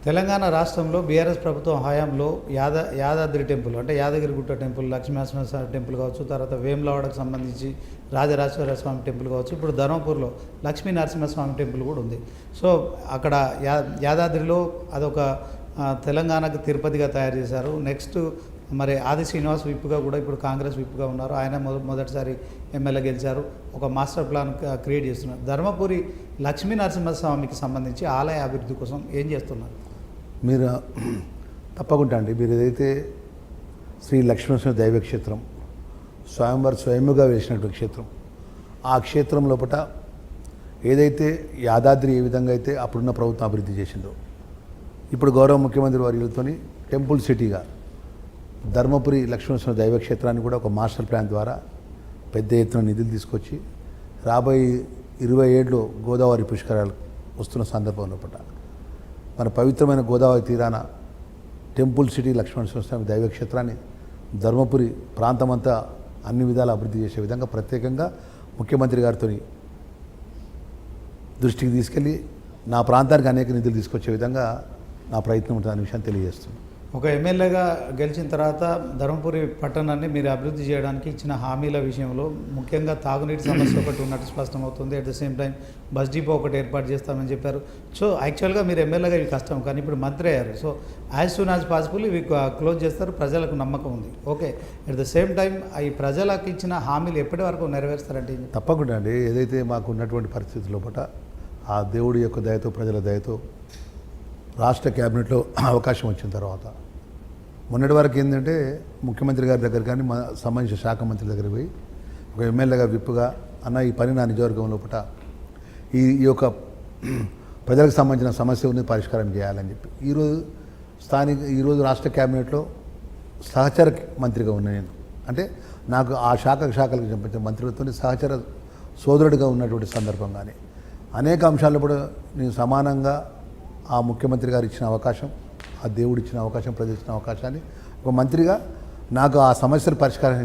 తెలంగాణ రాష్ట్రంలో బీఆర్ఎస్ ప్రభుత్వం హయాంలో యాదాద్రి టెంపుల్ అంటే యాదగిరిగుట్ట టెంపుల్, లక్ష్మీనరసింహస్వామి టెంపుల్ కావచ్చు, తర్వాత వేములవాడకు సంబంధించి రాజరాజేశ్వర స్వామి టెంపుల్ కావచ్చు, ఇప్పుడు ధర్మపూర్లో లక్ష్మీ నరసింహస్వామి టెంపుల్ కూడా ఉంది. సో అక్కడ యాదాద్రిలో అదొక తెలంగాణకు తిరుపతిగా తయారు చేశారు. నెక్స్ట్ మరి ఆది శ్రీనివాస్ విప్పుగా కూడా ఇప్పుడు కాంగ్రెస్ విప్పుగా ఉన్నారు. ఆయన మొదటిసారి ఎమ్మెల్యే గెలిచారు. ఒక మాస్టర్ ప్లాన్ క్రియేట్ చేస్తున్నారు. ధర్మపురి లక్ష్మీ నరసింహస్వామికి సంబంధించి ఆలయ అభివృద్ధి కోసం ఏం చేస్తున్నారు? మీరు తప్పకుండా అండి, మీరు ఏదైతే శ్రీ లక్ష్మీనరసింహ దైవక్షేత్రం స్వయంవారు స్వయముగా వేసినటువంటి క్షేత్రం, ఆ క్షేత్రం లోపల ఏదైతే యాదాద్రి ఏ విధంగా అయితే అప్పుడున్న ప్రభుత్వం అభివృద్ధి చేసిందో, ఇప్పుడు గౌరవ ముఖ్యమంత్రి వర్యులతో టెంపుల్ సిటీగా ధర్మపురి లక్ష్మీనరసింహ దైవక్షేత్రాన్ని కూడా ఒక మాస్టర్ ప్లాన్ ద్వారా పెద్ద ఎత్తున నిధులు తీసుకొచ్చి రాబోయే 27లో గోదావరి పుష్కరాలు వస్తున్న సందర్భం లోపల మన పవిత్రమైన గోదావరి తీరాన టెంపుల్ సిటీ లక్ష్మీనరసింహస్వామి దైవక్షేత్రాన్ని ధర్మపురి ప్రాంతమంతా అన్ని విధాలు అభివృద్ధి చేసే విధంగా ప్రత్యేకంగా ముఖ్యమంత్రి గారితో దృష్టికి తీసుకెళ్ళి నా ప్రాంతానికి అనేక నిధులు తీసుకొచ్చే విధంగా నా ప్రయత్నం ఉంటుంది అనే విషయాన్ని తెలియజేస్తుంది. ఒక ఎమ్మెల్యేగా గెలిచిన తర్వాత ధర్మపురి పట్టణాన్ని మీరు అభివృద్ధి చేయడానికి ఇచ్చిన హామీల విషయంలో ముఖ్యంగా తాగునీటి సమస్య ఒకటి ఉన్నట్టు స్పష్టమవుతుంది. At the same time bus depot ఒకటి ఏర్పాటు చేస్తామని చెప్పారు. సో యాక్చువల్గా మీరు ఎమ్మెల్యేగా ఇవి కష్టం, కానీ ఇప్పుడు మంత్రి అయ్యారు. So as soon as possible ఇవి క్లోజ్ చేస్తారు, ప్రజలకు నమ్మకం ఉంది. Okay, at the same time ఈ ప్రజలకు ఇచ్చిన హామీలు ఎప్పటి వరకు నెరవేరుస్తారంటే? తప్పకుండా అండి, ఏదైతే మాకు ఉన్నటువంటి పరిస్థితుల లోపల ఆ దేవుడి యొక్క దయతో ప్రజల దయతో రాష్ట్ర క్యాబినెట్లో అవకాశం వచ్చిన తర్వాత మొన్నటి వరకు ఏంటంటే ముఖ్యమంత్రి గారి దగ్గర కానీ సంబంధించిన శాఖ మంత్రి దగ్గర పోయి ఒక ఎమ్మెల్యేగా విప్పుగా అన్న ఈ పని నా నియోజకవర్గం లోపల ఈ యొక్క ప్రజలకు సంబంధించిన సమస్య ఉంది, పరిష్కారం చేయాలని చెప్పి ఈరోజు రాష్ట్ర క్యాబినెట్లో సహచర మంత్రిగా ఉన్నా నేను. అంటే నాకు ఆ శాఖలకు సంబంధించిన మంత్రులతో సహచర సోదరుడిగా ఉన్నటువంటి సందర్భం కానీ అనేక అంశాల్లో కూడా నేను సమానంగా ఆ ముఖ్యమంత్రి గారు ఇచ్చిన అవకాశం, ఆ దేవుడు ఇచ్చిన అవకాశం, ప్రజలు ఇచ్చిన అవకాశాన్ని ఒక మంత్రిగా నాకు ఆ సమస్యలు పరిష్కారం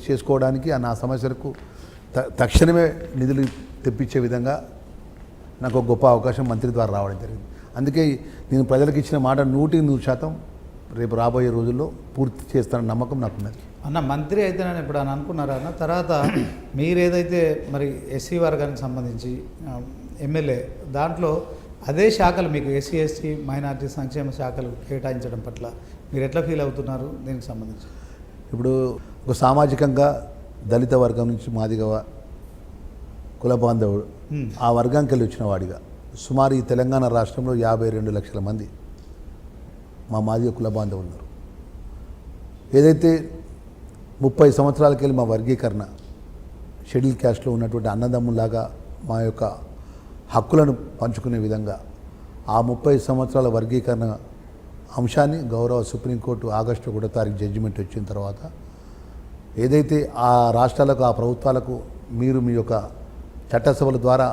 చేసుకోవడానికి నా సమస్యలకు తక్షణమే నిధులు తెప్పించే విధంగా నాకు ఒక గొప్ప అవకాశం మంత్రి ద్వారా రావడం జరిగింది. అందుకే నేను ప్రజలకు ఇచ్చిన మాట 100% రేపు రాబోయే రోజుల్లో పూర్తి చేస్తానన్న నమ్మకం నాకున్నది. అన్న మంత్రి అయితే నేను ఇప్పుడు అని అనుకున్నారా అన్న? తర్వాత మీరు ఏదైతే మరి ఎస్సీ వర్గానికి సంబంధించి ఎమ్మెల్యే దాంట్లో అదే శాఖలు మీకు ఎస్సీ ఎస్టీ మైనారిటీ సంక్షేమ శాఖలు కేటాయించడం పట్ల మీరు ఎట్లా ఫీల్ అవుతున్నారు? దీనికి సంబంధించి ఇప్పుడు ఒక సామాజికంగా దళిత వర్గం నుంచి మాదిగ కుల బాంధవుడు ఆ వర్గానికి వెళ్ళి వచ్చిన వాడిగా సుమారు ఈ తెలంగాణ రాష్ట్రంలో 52 లక్షల మంది మా మాదిగ కుల బాంధవులు ఉన్నారు. ఏదైతే 30 సంవత్సరాలకి వెళ్ళి మా వర్గీకరణ షెడ్యూల్ క్యాస్ట్లో ఉన్నటువంటి అన్నదమ్ములాగా మా యొక్క హక్కులను పంచుకునే విధంగా ఆ 30 సంవత్సరాల వర్గీకరణ అంశాన్ని గౌరవ సుప్రీంకోర్టు ఆగస్టు 1వ తారీఖు జడ్జిమెంట్ వచ్చిన తర్వాత ఏదైతే ఆ రాష్ట్రాలకు ఆ ప్రభుత్వాలకు మీరు మీ యొక్క చట్టసభల ద్వారా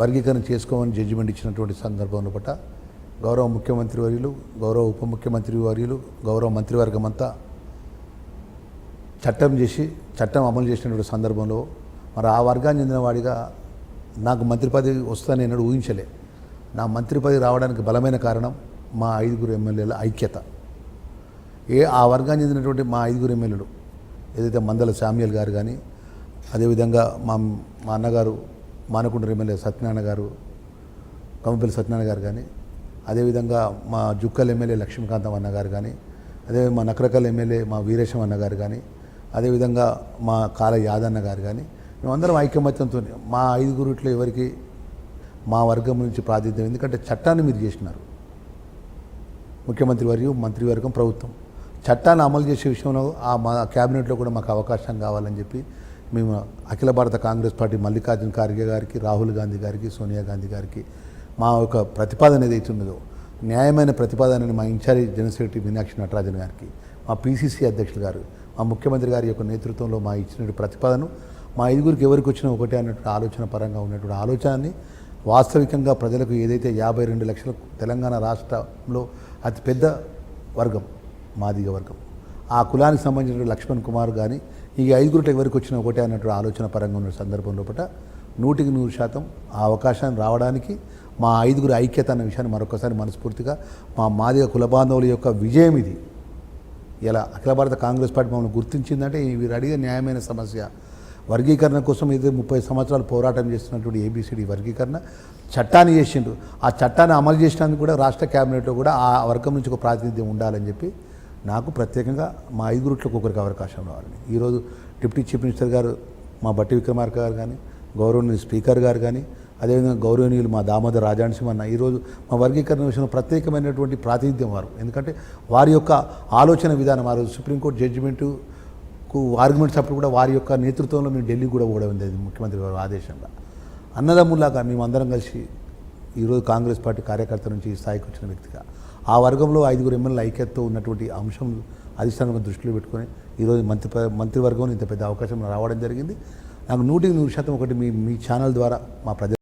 వర్గీకరణ చేసుకోమని జడ్జిమెంట్ ఇచ్చినటువంటి సందర్భంలో పట్ల గౌరవ ముఖ్యమంత్రి వర్యులు, గౌరవ ఉప ముఖ్యమంత్రి వర్యులు, గౌరవ మంత్రివర్గం అంతా చట్టం అమలు చేసినటువంటి సందర్భంలో మరి ఆ వర్గాన్ని చెందిన వాడిగా నాకు మంత్రి పదవి వస్తుందని ఎన్నడూ ఊహించలే. నా మంత్రి పదవి రావడానికి బలమైన కారణం మా 5 ఎమ్మెల్యేల ఐక్యత. ఆ వర్గాన్ని చెందినటువంటి మా 5 ఎమ్మెల్యేలు ఏదైతే మందల శామ్యుల్ గారు కానీ, అదేవిధంగా మా అన్నగారు మానకొండ ఎమ్మెల్యే సత్యనారాయణ గారు, కమ్మపల్లి సత్యనారాయణ గారు కానీ, అదేవిధంగా మా జుక్కల్ ఎమ్మెల్యే లక్ష్మీకాంతం అన్న గారు కానీ, అదే మా నకరకల్ ఎమ్మెల్యే మా వీరేశం అన్న గారు కానీ, అదేవిధంగా మా కాల యాదన్న గారు కానీ, మేమందరం ఐకమత్యంతో మా 5 ఎవరికి మా వర్గం నుంచి ప్రాతినిధ్యం. ఎందుకంటే చట్టాన్ని మీరు చేసినారు, ముఖ్యమంత్రి వర్గం, మంత్రివర్గం, ప్రభుత్వం చట్టాన్ని అమలు చేసే విషయంలో మా క్యాబినెట్లో కూడా మాకు అవకాశం కావాలని చెప్పి మేము అఖిల భారత కాంగ్రెస్ పార్టీ మల్లికార్జున ఖార్గే గారికి, రాహుల్ గాంధీ గారికి, సోనియా గాంధీ గారికి మా యొక్క ప్రతిపాదన ఏదైతే ఉన్నదో న్యాయమైన ప్రతిపాదనని మా incharge general secretary Meenakshi Natarajan గారికి, మా పిసిసి అధ్యక్షులు గారు, మా ముఖ్యమంత్రి గారి యొక్క నేతృత్వంలో మా ఇచ్చిన ప్రతిపాదన మా 5 ఎవరికి వచ్చినా ఒకటే అన్నటువంటి ఆలోచన పరంగా ఉన్నటువంటి ఆలోచనని వాస్తవికంగా ప్రజలకు ఏదైతే 52 లక్షల తెలంగాణ రాష్ట్రంలో అతిపెద్ద వర్గం మాదిగ వర్గం, ఆ కులానికి సంబంధించిన లక్ష్మణ్ కుమార్ కానీ ఈ 5 ఎవరికి వచ్చినా ఒకటే అన్నటువంటి ఆలోచన పరంగా ఉన్న సందర్భంలో 100% ఆ అవకాశాన్ని రావడానికి మా ఐదుగురు ఐక్యత అన్న విషయాన్ని మరొకసారి మనస్ఫూర్తిగా మా మాదిగ కుల బాంధవుల యొక్క విజయం ఇది. ఇలా అఖిల భారత కాంగ్రెస్ పార్టీ మమ్మల్ని గుర్తించిందంటే వీరు అడిగే న్యాయమైన సమస్య. వర్గీకరణ కోసం ఏదో 30 సంవత్సరాలు పోరాటం చేస్తున్నటువంటి ఏబిసిడి వర్గీకరణ చట్టాన్ని చేసిండ్రు. ఆ చట్టాన్ని అమలు చేసినందుకు కూడా రాష్ట్ర క్యాబినెట్లో కూడా ఆ వర్గం నుంచి ఒక ప్రాతినిధ్యం ఉండాలని చెప్పి నాకు ప్రత్యేకంగా మా ఐదుగురిట్లోకి ఒకరికి అవకాశం రావాలని ఈరోజు డిప్యూటీ చీఫ్ మినిస్టర్ గారు మా బట్టి విక్రమార్క గారు కానీ, గౌరవనీయులు స్పీకర్ గారు కానీ, అదేవిధంగా గౌరవనీయులు మా దామోదర్ రాజానసింహన్న ఈరోజు మా వర్గీకరణ విషయంలో ప్రత్యేకమైనటువంటి ప్రాతినిధ్యం వారు. ఎందుకంటే వారి యొక్క ఆలోచన విధానం ఆ రోజు సుప్రీంకోర్టు జడ్జిమెంటుకు ఆర్గ్యుమెంట్స్ అప్పుడు కూడా వారి యొక్క నేతృత్వంలో మేము ఢిల్లీ కూడా పోవడం ఉంది ముఖ్యమంత్రి గారు ఆదేశంగా. అన్నదమ్ములాగా మేమందరం కలిసి ఈరోజు కాంగ్రెస్ పార్టీ కార్యకర్త నుంచి ఈ స్థాయికి వచ్చిన వ్యక్తిగా ఆ వర్గంలో 5 ఎమ్మెల్యేల ఐక్యతతో ఉన్నటువంటి అంశం అధిష్టానం దృష్టిలో పెట్టుకొని ఈరోజు మంత్రివర్గంలో ఇంత పెద్ద అవకాశం రావడం జరిగింది. నాకు 100% ఒకటి మీ ఛానల్ ద్వారా మా ప్రజలు